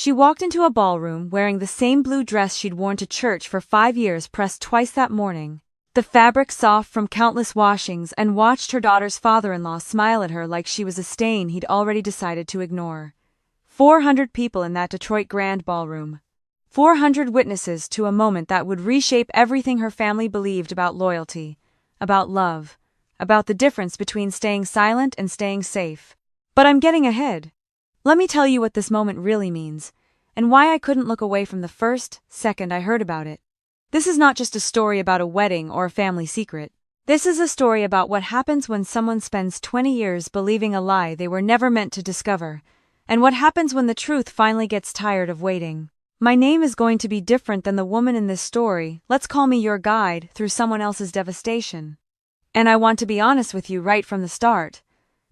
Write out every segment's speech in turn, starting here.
She walked into a ballroom wearing the same blue dress she'd worn to church for 5 years, pressed twice that morning, the fabric soft from countless washings, and watched her daughter's father-in-law smile at her like she was a stain he'd already decided to ignore. 400 people in that Detroit Grand Ballroom. 400 witnesses to a moment that would reshape everything her family believed about loyalty, about love, about the difference between staying silent and staying safe. But I'm getting ahead. Let me tell you what this moment really means, and why I couldn't look away from the first second I heard about it. This is not just a story about a wedding or a family secret. This is a story about what happens when someone spends 20 years believing a lie they were never meant to discover, and what happens when the truth finally gets tired of waiting. My name is going to be different than the woman in this story. Let's call me your guide through someone else's devastation. And I want to be honest with you right from the start.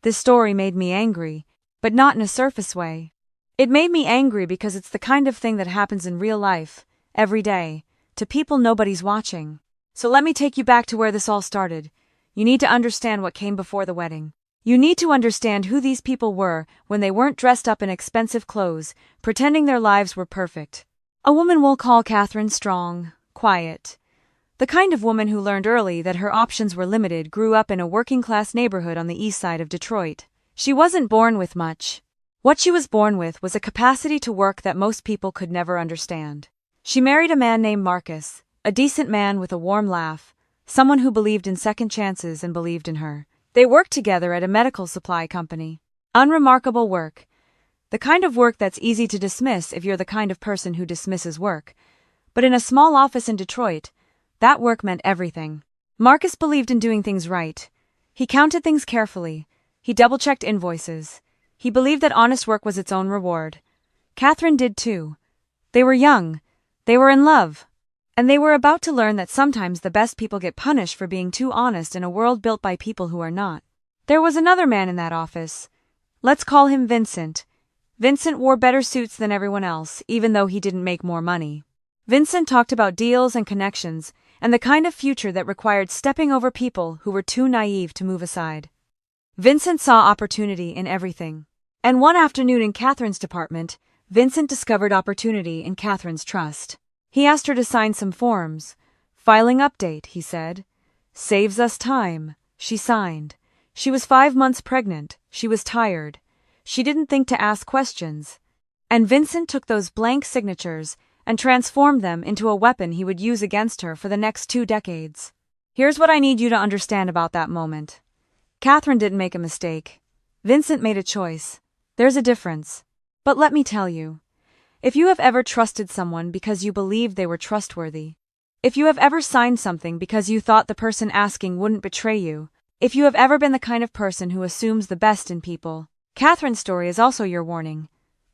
This story made me angry, but not in a surface way. It made me angry because it's the kind of thing that happens in real life, every day, to people nobody's watching. So let me take you back to where this all started. You need to understand what came before the wedding. You need to understand who these people were when they weren't dressed up in expensive clothes, pretending their lives were perfect. A woman we'll call Catherine strong, quiet. The kind of woman who learned early that her options were limited, grew up in a working-class neighborhood on the east side of Detroit. She wasn't born with much. What she was born with was a capacity to work that most people could never understand. She married a man named Marcus, a decent man with a warm laugh, someone who believed in second chances and believed in her. They worked together at a medical supply company. Unremarkable work. The kind of work that's easy to dismiss if you're the kind of person who dismisses work. But in a small office in Detroit, that work meant everything. Marcus believed in doing things right. He counted things carefully. He double-checked invoices. He believed that honest work was its own reward. Catherine did too. They were young. They were in love. And they were about to learn that sometimes the best people get punished for being too honest in a world built by people who are not. There was another man in that office. Let's call him Vincent. Vincent wore better suits than everyone else, even though he didn't make more money. Vincent talked about deals and connections, and the kind of future that required stepping over people who were too naive to move aside. Vincent saw opportunity in everything. And one afternoon in Catherine's department, Vincent discovered opportunity in Catherine's trust. He asked her to sign some forms. Filing update, he said. Saves us time. She signed. She was 5 months pregnant. She was tired. She didn't think to ask questions. And Vincent took those blank signatures and transformed them into a weapon he would use against her for the next 2 decades. Here's what I need you to understand about that moment. Catherine didn't make a mistake. Vincent made a choice. There's a difference. But let me tell you. If you have ever trusted someone because you believed they were trustworthy, if you have ever signed something because you thought the person asking wouldn't betray you, if you have ever been the kind of person who assumes the best in people, Catherine's story is also your warning.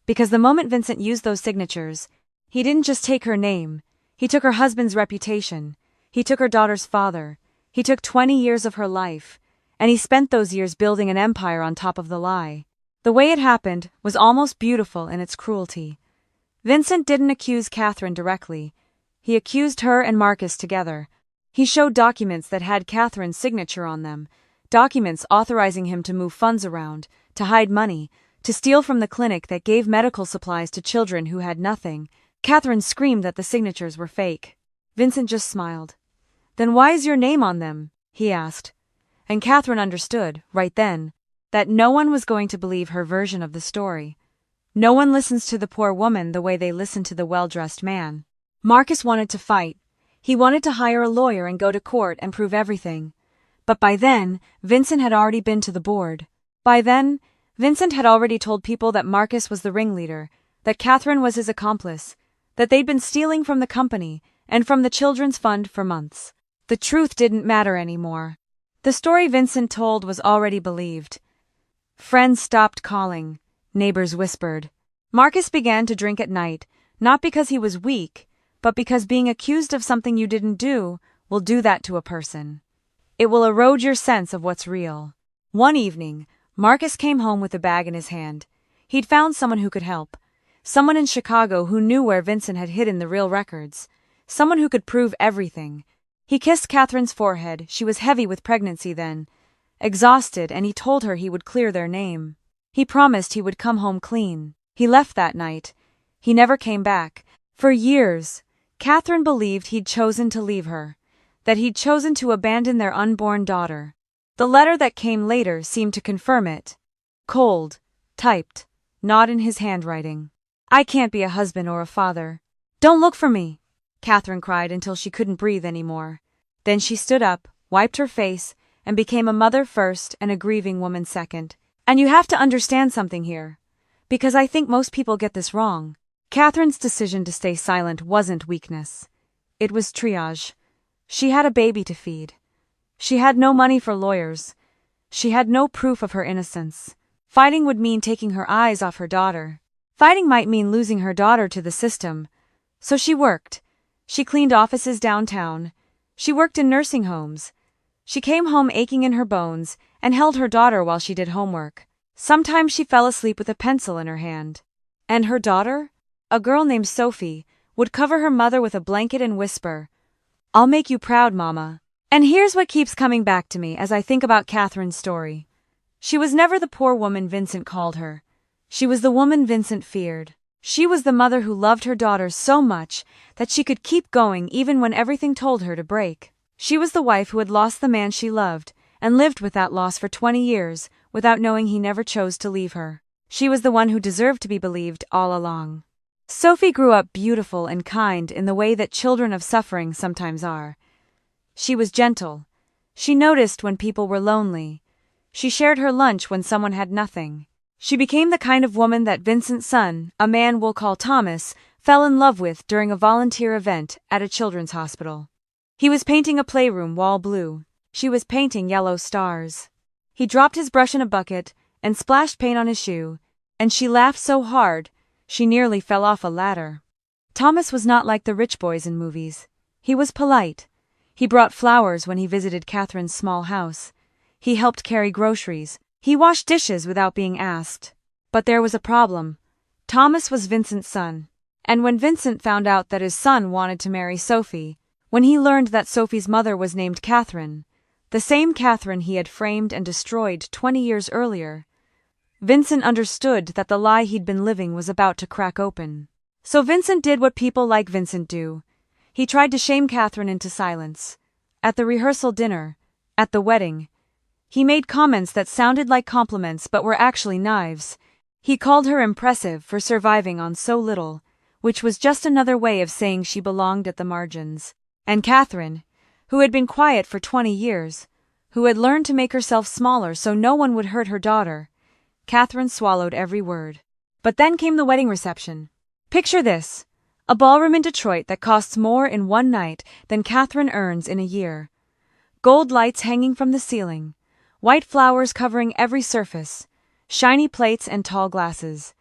Because the moment Vincent used those signatures, he didn't just take her name, he took her husband's reputation, he took her daughter's father, he took 20 years of her life, and he spent those years building an empire on top of the lie. The way it happened was almost beautiful in its cruelty. Vincent didn't accuse Catherine directly. He accused her and Marcus together. He showed documents that had Catherine's signature on them, documents authorizing him to move funds around, to hide money, to steal from the clinic that gave medical supplies to children who had nothing. Catherine screamed that the signatures were fake. Vincent just smiled. Then why is your name on them? He asked. And Catherine understood, right then, that no one was going to believe her version of the story. No one listens to the poor woman the way they listen to the well-dressed man. Marcus wanted to fight. He wanted to hire a lawyer and go to court and prove everything. But by then, Vincent had already been to the board. By then, Vincent had already told people that Marcus was the ringleader, that Catherine was his accomplice, that they'd been stealing from the company and from the children's fund for months. The truth didn't matter anymore. The story Vincent told was already believed. Friends stopped calling. Neighbors whispered. Marcus began to drink at night, not because he was weak, but because being accused of something you didn't do will do that to a person. It will erode your sense of what's real. One evening, Marcus came home with a bag in his hand. He'd found someone who could help. Someone in Chicago who knew where Vincent had hidden the real records. Someone who could prove everything. He kissed Catherine's forehead. She was heavy with pregnancy then. Exhausted, and he told her he would clear their name. He promised he would come home clean. He left that night. He never came back. For years, Catherine believed he'd chosen to leave her, that he'd chosen to abandon their unborn daughter. The letter that came later seemed to confirm it. Cold, typed, not in his handwriting. I can't be a husband or a father. Don't look for me, Catherine cried until she couldn't breathe anymore. Then she stood up, wiped her face, and became a mother first and a grieving woman second. And you have to understand something here, because I think most people get this wrong. Catherine's decision to stay silent wasn't weakness. It was triage. She had a baby to feed. She had no money for lawyers. She had no proof of her innocence. Fighting would mean taking her eyes off her daughter. Fighting might mean losing her daughter to the system. So she worked. She cleaned offices downtown. She worked in nursing homes. She came home aching in her bones and held her daughter while she did homework. Sometimes she fell asleep with a pencil in her hand. And her daughter, a girl named Sophie, would cover her mother with a blanket and whisper, "I'll make you proud, Mama." And here's what keeps coming back to me as I think about Catherine's story. She was never the poor woman Vincent called her. She was the woman Vincent feared. She was the mother who loved her daughter so much that she could keep going even when everything told her to break. She was the wife who had lost the man she loved and lived with that loss for 20 years without knowing he never chose to leave her. She was the one who deserved to be believed all along. Sophie grew up beautiful and kind in the way that children of suffering sometimes are. She was gentle. She noticed when people were lonely. She shared her lunch when someone had nothing. She became the kind of woman that Vincent's son, a man we'll call Thomas, fell in love with during a volunteer event at a children's hospital. He was painting a playroom wall blue. She was painting yellow stars. He dropped his brush in a bucket and splashed paint on his shoe, and she laughed so hard she nearly fell off a ladder. Thomas was not like the rich boys in movies. He was polite. He brought flowers when he visited Catherine's small house. He helped carry groceries. He washed dishes without being asked. But there was a problem. Thomas was Vincent's son. And when Vincent found out that his son wanted to marry Sophie, when he learned that Sophie's mother was named Catherine, the same Catherine he had framed and destroyed 20 years earlier, Vincent understood that the lie he'd been living was about to crack open. So Vincent did what people like Vincent do. He tried to shame Catherine into silence. At the rehearsal dinner, at the wedding, he made comments that sounded like compliments but were actually knives. He called her impressive for surviving on so little, which was just another way of saying she belonged at the margins. And Catherine, who had been quiet for 20 years, who had learned to make herself smaller so no one would hurt her daughter, Catherine swallowed every word. But then came the wedding reception. Picture this: a ballroom in Detroit that costs more in one night than Catherine earns in a year. Gold lights hanging from the ceiling, white flowers covering every surface, shiny plates and tall glasses.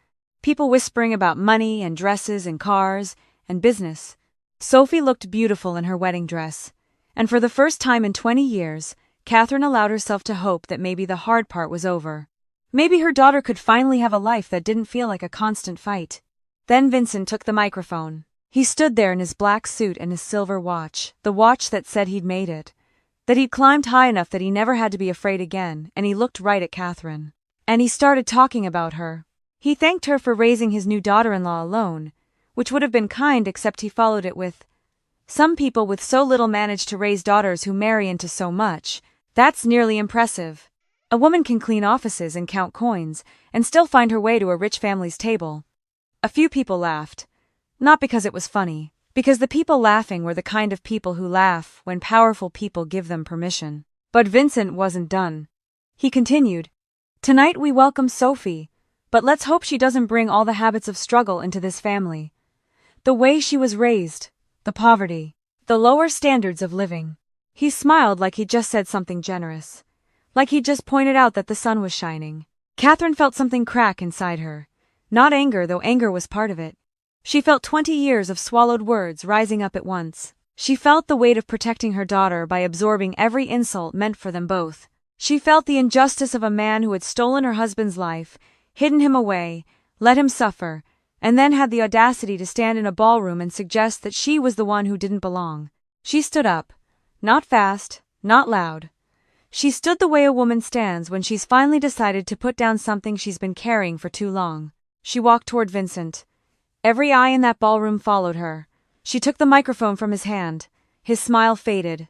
People whispering about money and dresses and cars and business. Sophie looked beautiful in her wedding dress, and for the first time in 20 years, Catherine allowed herself to hope that maybe the hard part was over. Maybe her daughter could finally have a life that didn't feel like a constant fight. Then Vincent took the microphone. He stood there in his black suit and his silver watch, the watch that said he'd made it, that he'd climbed high enough that he never had to be afraid again, and he looked right at Catherine. And he started talking about her. He thanked her for raising his new daughter-in-law alone, which would have been kind except he followed it with, "Some people with so little manage to raise daughters who marry into so much. That's nearly impressive. A woman can clean offices and count coins, and still find her way to a rich family's table." A few people laughed. Not because it was funny, because the people laughing were the kind of people who laugh when powerful people give them permission. But Vincent wasn't done. He continued, "Tonight we welcome Sophie, but let's hope she doesn't bring all the habits of struggle into this family. The way she was raised, the poverty, the lower standards of living." He smiled like he'd just said something generous, like he'd just pointed out that the sun was shining. Catherine felt something crack inside her. Not anger, though anger was part of it. She felt 20 years of swallowed words rising up at once. She felt the weight of protecting her daughter by absorbing every insult meant for them both. She felt the injustice of a man who had stolen her husband's life, hidden him away, let him suffer, and then had the audacity to stand in a ballroom and suggest that she was the one who didn't belong. She stood up. Not fast, not loud. She stood the way a woman stands when she's finally decided to put down something she's been carrying for too long. She walked toward Vincent. Every eye in that ballroom followed her. She took the microphone from his hand. His smile faded.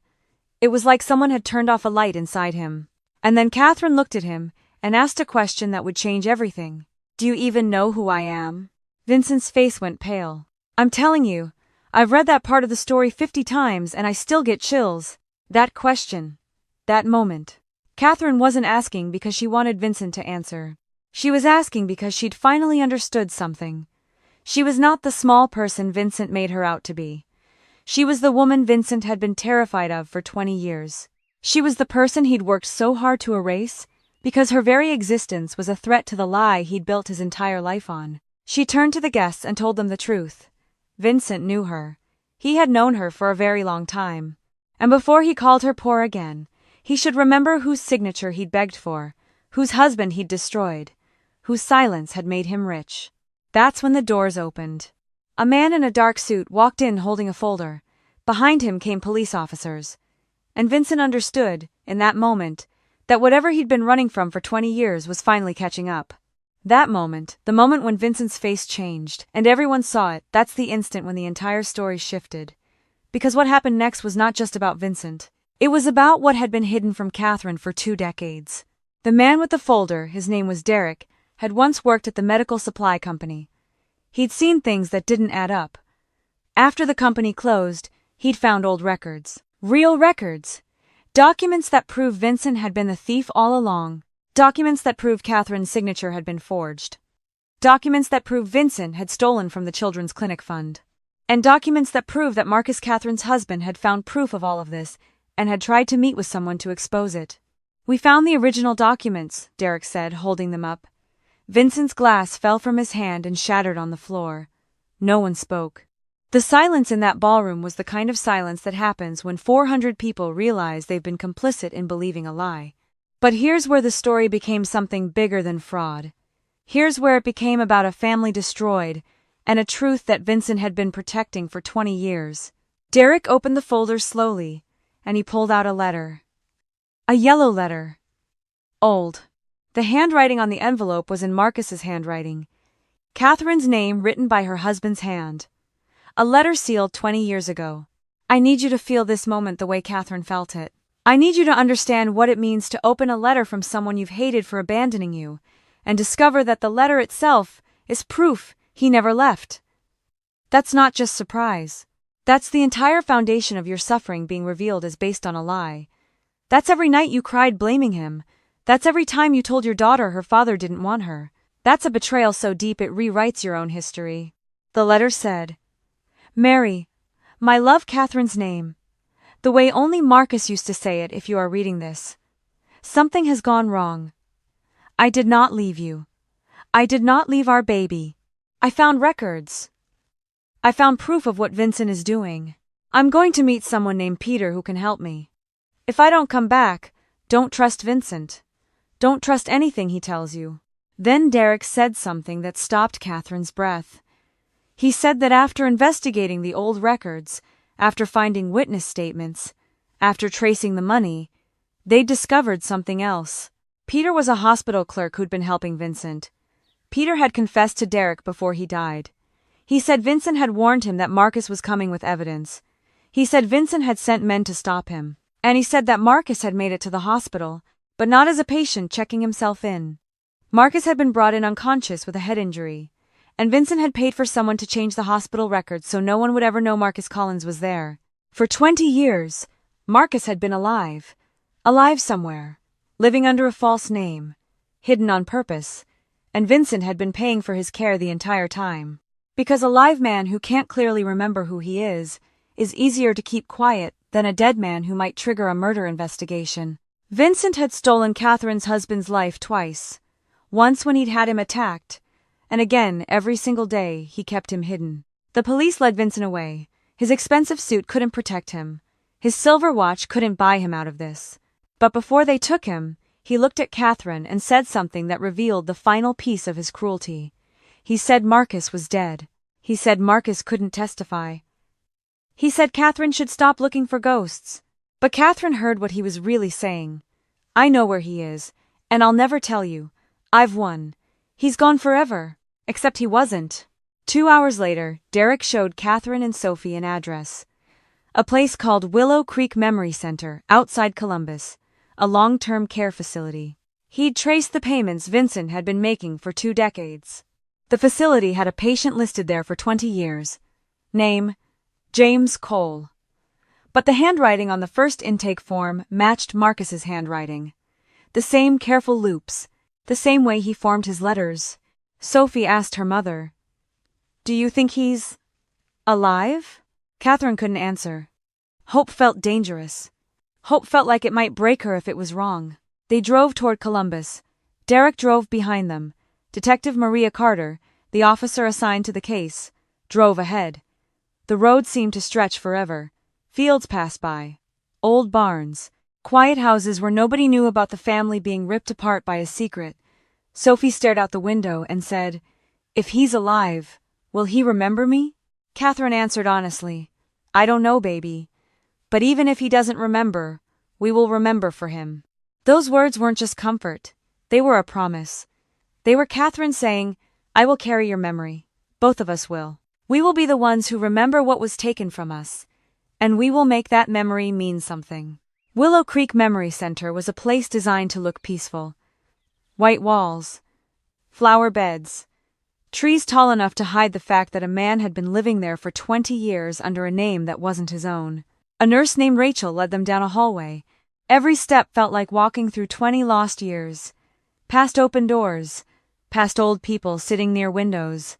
It was like someone had turned off a light inside him. And then Catherine looked at him and asked a question that would change everything. Do you even know who I am? Vincent's face went pale. I'm telling you, I've read that part of the story 50 times and I still get chills. That question. That moment. Catherine wasn't asking because she wanted Vincent to answer. She was asking because she'd finally understood something. She was not the small person Vincent made her out to be. She was the woman Vincent had been terrified of for 20 years. She was the person he'd worked so hard to erase, because her very existence was a threat to the lie he'd built his entire life on. She turned to the guests and told them the truth. Vincent knew her. He had known her for a very long time. And before he called her poor again, he should remember whose signature he'd begged for, whose husband he'd destroyed, whose silence had made him rich. That's when the doors opened. A man in a dark suit walked in holding a folder. Behind him came police officers. And Vincent understood, in that moment, that whatever he'd been running from for 20 years was finally catching up. That moment, the moment when Vincent's face changed, and everyone saw it, that's the instant when the entire story shifted. Because what happened next was not just about Vincent. It was about what had been hidden from Catherine for 2 decades. The man with the folder, his name was Derek, had once worked at the medical supply company. He'd seen things that didn't add up. After the company closed, he'd found old records. Real records. Documents that prove Vincent had been the thief all along. Documents that prove Catherine's signature had been forged. Documents that prove Vincent had stolen from the Children's Clinic Fund. And documents that prove that Marcus, Catherine's husband, had found proof of all of this and had tried to meet with someone to expose it. We found the original documents, Derek said, holding them up. Vincent's glass fell from his hand and shattered on the floor. No one spoke. The silence in that ballroom was the kind of silence that happens when 400 people realize they've been complicit in believing a lie. But here's where the story became something bigger than fraud. Here's where it became about a family destroyed, and a truth that Vincent had been protecting for 20 years. Derek opened the folder slowly, and he pulled out a letter. A yellow letter. Old. The handwriting on the envelope was in Marcus's handwriting. Catherine's name written by her husband's hand. A letter sealed 20 years ago. I need you to feel this moment the way Catherine felt it. I need you to understand what it means to open a letter from someone you've hated for abandoning you, and discover that the letter itself is proof he never left. That's not just surprise. That's the entire foundation of your suffering being revealed as based on a lie. That's every night you cried blaming him. That's every time you told your daughter her father didn't want her. That's a betrayal so deep it rewrites your own history. The letter said, Mary, my love, Catherine's name. The way only Marcus used to say it if you are reading this. Something has gone wrong. I did not leave you. I did not leave our baby. I found records. I found proof of what Vincent is doing. I'm going to meet someone named Peter who can help me. If I don't come back, don't trust Vincent. Don't trust anything he tells you. Then Derek said something that stopped Catherine's breath. He said that after investigating the old records, after finding witness statements, after tracing the money, they'd discovered something else. Peter was a hospital clerk who'd been helping Vincent. Peter had confessed to Derek before he died. He said Vincent had warned him that Marcus was coming with evidence. He said Vincent had sent men to stop him. And he said that Marcus had made it to the hospital, but not as a patient checking himself in. Marcus had been brought in unconscious with a head injury, and Vincent had paid for someone to change the hospital records so no one would ever know Marcus Collins was there. For 20 years, Marcus had been alive. Alive somewhere. Living under a false name. Hidden on purpose. And Vincent had been paying for his care the entire time. Because a live man who can't clearly remember who he is easier to keep quiet than a dead man who might trigger a murder investigation. Vincent had stolen Catherine's husband's life twice. Once when he'd had him attacked, and again every single day he kept him hidden. The police led Vincent away. His expensive suit couldn't protect him. His silver watch couldn't buy him out of this. But before they took him, he looked at Catherine and said something that revealed the final piece of his cruelty. He said Marcus was dead. He said Marcus couldn't testify. He said Catherine should stop looking for ghosts. But Catherine heard what he was really saying. I know where he is, and I'll never tell you. I've won. He's gone forever. Except he wasn't. 2 hours later, Derek showed Catherine and Sophie an address. A place called Willow Creek Memory Center, outside Columbus, a long-term care facility. He'd traced the payments Vincent had been making for 2 decades. The facility had a patient listed there for 20 years. Name: James Cole. But the handwriting on the first intake form matched Marcus's handwriting. The same careful loops, the same way he formed his letters. Sophie asked her mother, "Do you think he's alive?" Catherine couldn't answer. Hope felt dangerous. Hope felt like it might break her if it was wrong. They drove toward Columbus. Derek drove behind them. Detective Maria Carter, the officer assigned to the case, drove ahead. The road seemed to stretch forever. Fields passed by. Old barns. Quiet houses where nobody knew about the family being ripped apart by a secret. Sophie stared out the window and said, "If he's alive, will he remember me?" Catherine answered honestly, "I don't know, baby. But even if he doesn't remember, we will remember for him." Those words weren't just comfort. They were a promise. They were Catherine saying, "I will carry your memory. Both of us will. We will be the ones who remember what was taken from us. And we will make that memory mean something." Willow Creek Memory Center was a place designed to look peaceful. White walls, flower beds, trees tall enough to hide the fact that a man had been living there for 20 years under a name that wasn't his own. A nurse named Rachel led them down a hallway. Every step felt like walking through 20 lost years. Past open doors, past old people sitting near windows,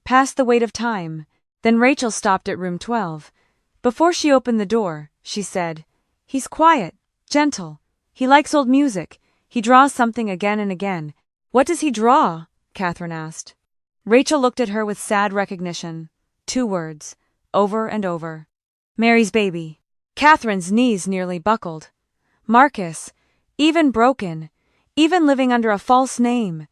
past the weight of time. Then Rachel stopped at room 12. Before she opened the door, she said, "He's quiet, gentle. He likes old music. He draws something again and again." "What does he draw?" Catherine asked. Rachel looked at her with sad recognition. 2 words, over and over. "Mary's baby." Catherine's knees nearly buckled. Marcus, even broken, even living under a false name,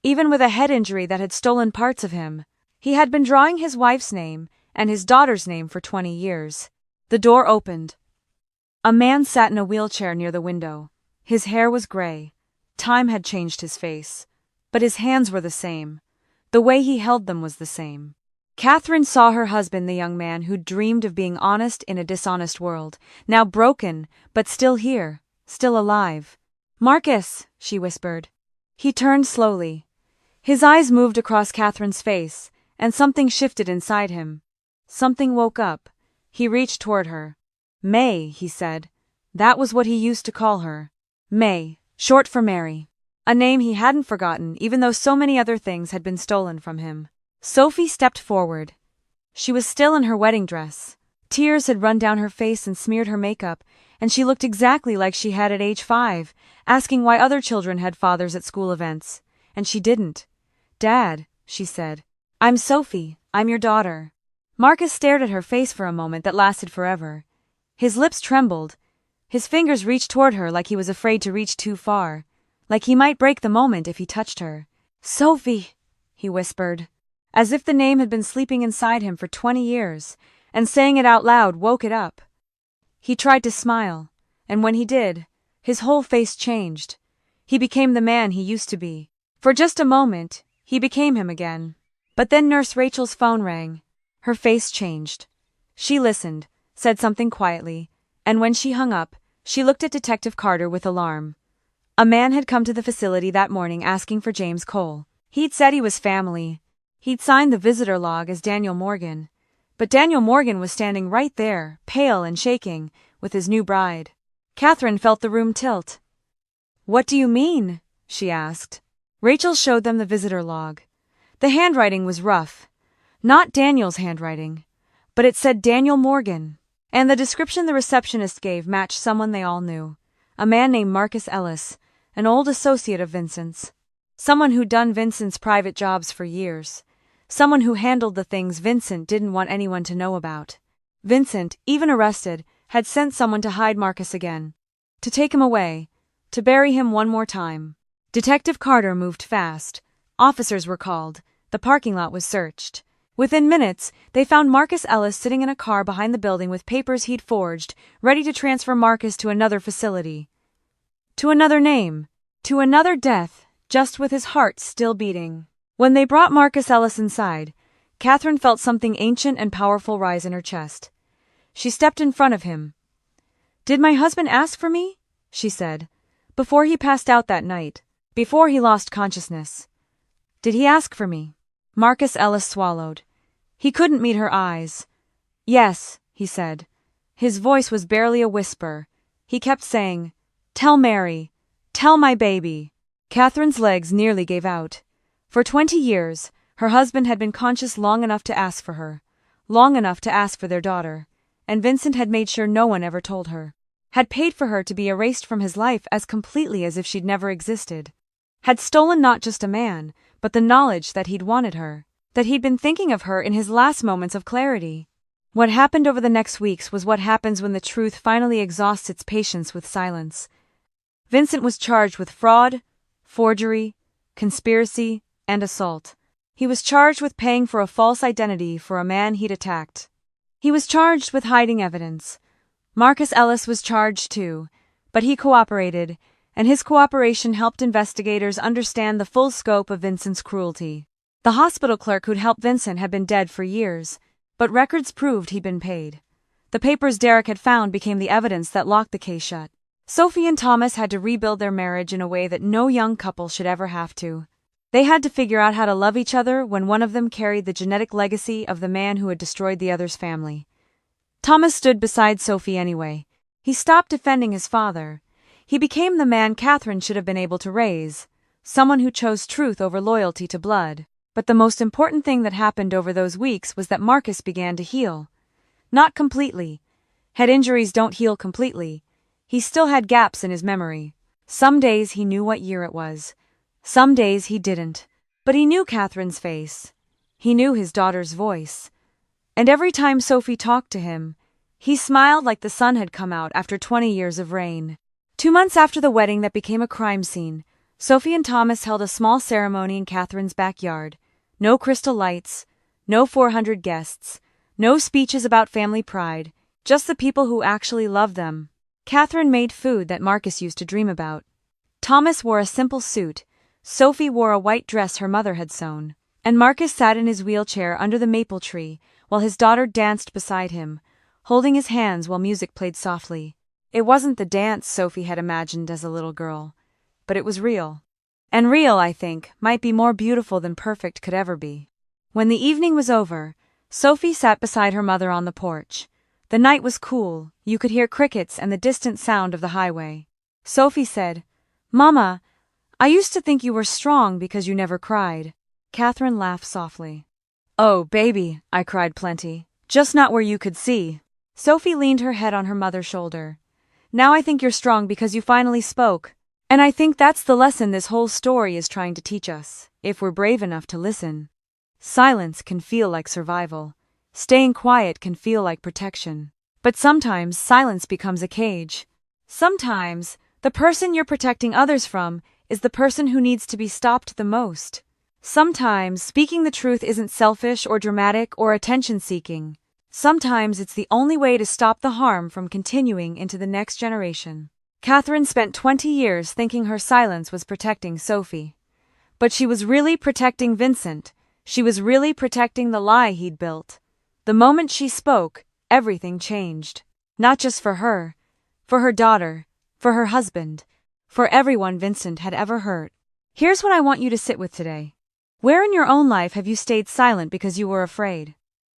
even with a head injury that had stolen parts of him, he had been drawing his wife's name and his daughter's name for 20 years. The door opened. A man sat in a wheelchair near the window. His hair was gray. Time had changed his face. But his hands were the same. The way he held them was the same. Catherine saw her husband, the young man who dreamed of being honest in a dishonest world, now broken, but still here, still alive. "Marcus," she whispered. He turned slowly. His eyes moved across Catherine's face, and something shifted inside him. Something woke up. He reached toward her. "May," he said. That was what he used to call her. May, short for Mary. A name he hadn't forgotten, even though so many other things had been stolen from him. Sophie stepped forward. She was still in her wedding dress. Tears had run down her face and smeared her makeup, and she looked exactly like she had at age 5, asking why other children had fathers at school events, and she didn't. "Dad," she said. "I'm Sophie. I'm your daughter." Marcus stared at her face for a moment that lasted forever. His lips trembled. His fingers reached toward her like he was afraid to reach too far, like he might break the moment if he touched her. "Sophie," he whispered, as if the name had been sleeping inside him for 20 years, and saying it out loud woke it up. He tried to smile, and when he did, his whole face changed. He became the man he used to be. For just a moment, he became him again. But then Nurse Rachel's phone rang. Her face changed. She listened, said something quietly, and when she hung up, she looked at Detective Carter with alarm. A man had come to the facility that morning asking for James Cole. He'd said he was family. He'd signed the visitor log as Daniel Morgan. But Daniel Morgan was standing right there, pale and shaking, with his new bride. Catherine felt the room tilt. "What do you mean?" she asked. Rachel showed them the visitor log. The handwriting was rough. Not Daniel's handwriting. But it said Daniel Morgan. And the description the receptionist gave matched someone they all knew. A man named Marcus Ellis, an old associate of Vincent's. Someone who'd done Vincent's private jobs for years. Someone who handled the things Vincent didn't want anyone to know about. Vincent, even arrested, had sent someone to hide Marcus again. To take him away. To bury him one more time. Detective Carter moved fast. Officers were called. The parking lot was searched. Within minutes, they found Marcus Ellis sitting in a car behind the building with papers he'd forged, ready to transfer Marcus to another facility. To another name. To another death, just with his heart still beating. When they brought Marcus Ellis inside, Catherine felt something ancient and powerful rise in her chest. She stepped in front of him. "Did my husband ask for me?" she said. "Before he passed out that night. Before he lost consciousness. Did he ask for me?" Marcus Ellis swallowed. He couldn't meet her eyes. "Yes," he said. His voice was barely a whisper. He kept saying, "Tell Mary. Tell my baby." Catherine's legs nearly gave out. For 20 years, her husband had been conscious long enough to ask for her. Long enough to ask for their daughter. And Vincent had made sure no one ever told her. Had paid for her to be erased from his life as completely as if she'd never existed. Had stolen not just a man, but the knowledge that he'd wanted her. That he'd been thinking of her in his last moments of clarity. What happened over the next weeks was what happens when the truth finally exhausts its patience with silence. Vincent was charged with fraud, forgery, conspiracy, and assault. He was charged with paying for a false identity for a man he'd attacked. He was charged with hiding evidence. Marcus Ellis was charged too, but he cooperated, and his cooperation helped investigators understand the full scope of Vincent's cruelty. The hospital clerk who'd helped Vincent had been dead for years, but records proved he'd been paid. The papers Derek had found became the evidence that locked the case shut. Sophie and Thomas had to rebuild their marriage in a way that no young couple should ever have to. They had to figure out how to love each other when one of them carried the genetic legacy of the man who had destroyed the other's family. Thomas stood beside Sophie anyway. He stopped defending his father. He became the man Catherine should have been able to raise, someone who chose truth over loyalty to blood. But the most important thing that happened over those weeks was that Marcus began to heal. Not completely. Head injuries don't heal completely. He still had gaps in his memory. Some days he knew what year it was. Some days he didn't. But he knew Catherine's face. He knew his daughter's voice. And every time Sophie talked to him, he smiled like the sun had come out after 20 years of rain. 2 months after the wedding that became a crime scene, Sophie and Thomas held a small ceremony in Catherine's backyard. No crystal lights, no 400 guests, no speeches about family pride, just the people who actually loved them. Catherine made food that Marcus used to dream about. Thomas wore a simple suit. Sophie wore a white dress her mother had sewn, and Marcus sat in his wheelchair under the maple tree while his daughter danced beside him, holding his hands while music played softly. It wasn't the dance Sophie had imagined as a little girl, but it was real. And real, I think, might be more beautiful than perfect could ever be. When the evening was over, Sophie sat beside her mother on the porch. The night was cool, you could hear crickets and the distant sound of the highway. Sophie said, "Mama, I used to think you were strong because you never cried." Catherine laughed softly. "Oh, baby, I cried plenty. Just not where you could see." Sophie leaned her head on her mother's shoulder. "Now I think you're strong because you finally spoke. And I think that's the lesson this whole story is trying to teach us, if we're brave enough to listen. Silence can feel like survival. Staying quiet can feel like protection. But sometimes silence becomes a cage. Sometimes the person you're protecting others from is the person who needs to be stopped the most. Sometimes speaking the truth isn't selfish or dramatic or attention-seeking. Sometimes it's the only way to stop the harm from continuing into the next generation. Catherine spent 20 years thinking her silence was protecting Sophie. But she was really protecting Vincent. She was really protecting the lie he'd built. The moment she spoke, everything changed. Not just for her daughter, for her husband, for everyone Vincent had ever hurt. Here's what I want you to sit with today. Where in your own life have you stayed silent because you were afraid?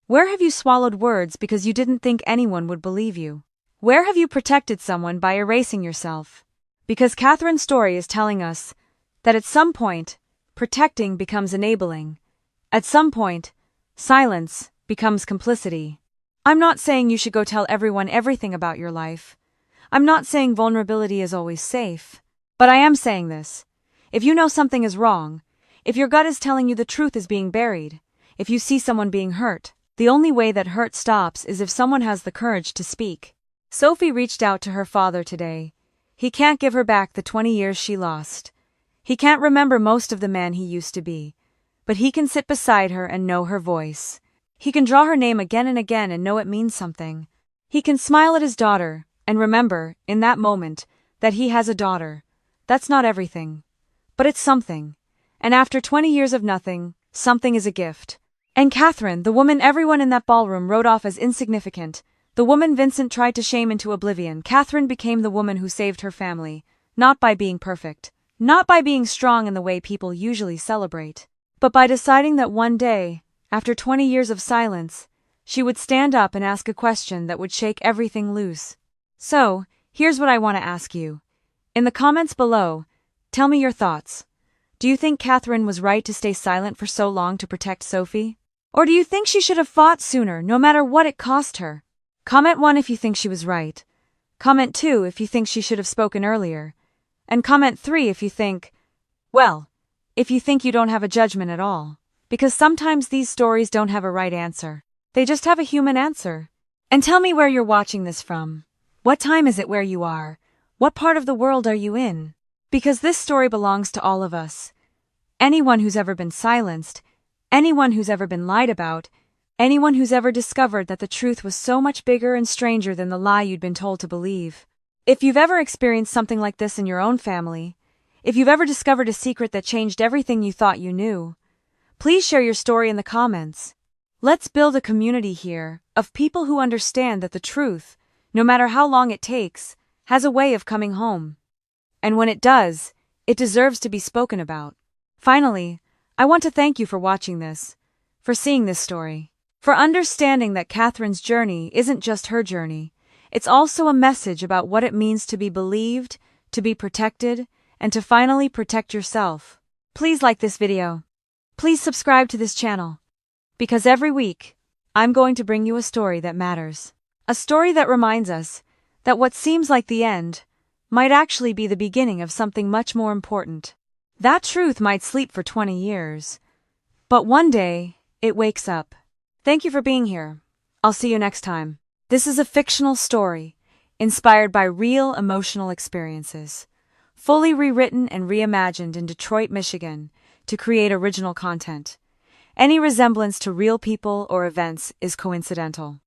Where have you swallowed words because you didn't think anyone would believe you? Where have you protected someone by erasing yourself? Because Catherine's story is telling us that at some point, protecting becomes enabling. At some point, silence becomes complicity. I'm not saying you should go tell everyone everything about your life. I'm not saying vulnerability is always safe. But I am saying this. If you know something is wrong, if your gut is telling you the truth is being buried, if you see someone being hurt, the only way that hurt stops is if someone has the courage to speak. Sophie reached out to her father today. He can't give her back the 20 years she lost. He can't remember most of the man he used to be. But he can sit beside her and know her voice. He can draw her name again and again and know it means something. He can smile at his daughter and remember, in that moment, that he has a daughter. That's not everything. But it's something. And after 20 years of nothing, something is a gift. And Catherine, the woman everyone in that ballroom wrote off as insignificant, the woman Vincent tried to shame into oblivion, Catherine became the woman who saved her family, not by being perfect, not by being strong in the way people usually celebrate, but by deciding that one day, after 20 years of silence, she would stand up and ask a question that would shake everything loose. So, here's what I want to ask you. In the comments below, tell me your thoughts. Do you think Catherine was right to stay silent for so long to protect Sophie? Or do you think she should have fought sooner, no matter what it cost her? Comment 1 if you think she was right. Comment 2 if you think she should have spoken earlier. And comment 3 if you think, well, if you think you don't have a judgment at all. Because sometimes these stories don't have a right answer. They just have a human answer. And tell me where you're watching this from. What time is it where you are? What part of the world are you in? Because this story belongs to all of us. Anyone who's ever been silenced, anyone who's ever been lied about, anyone who's ever discovered that the truth was so much bigger and stranger than the lie you'd been told to believe. If you've ever experienced something like this in your own family, if you've ever discovered a secret that changed everything you thought you knew, please share your story in the comments. Let's build a community here of people who understand that the truth, no matter how long it takes, has a way of coming home. And when it does, it deserves to be spoken about. Finally, I want to thank you for watching this, for seeing this story, for understanding that Catherine's journey isn't just her journey. It's also a message about what it means to be believed, to be protected, and to finally protect yourself. Please like this video. Please subscribe to this channel. Because every week, I'm going to bring you a story that matters. A story that reminds us that what seems like the end might actually be the beginning of something much more important. That truth might sleep for 20 years, but one day, it wakes up. Thank you for being here. I'll see you next time. This is a fictional story, inspired by real emotional experiences, fully rewritten and reimagined in Detroit, Michigan, to create original content. Any resemblance to real people or events is coincidental.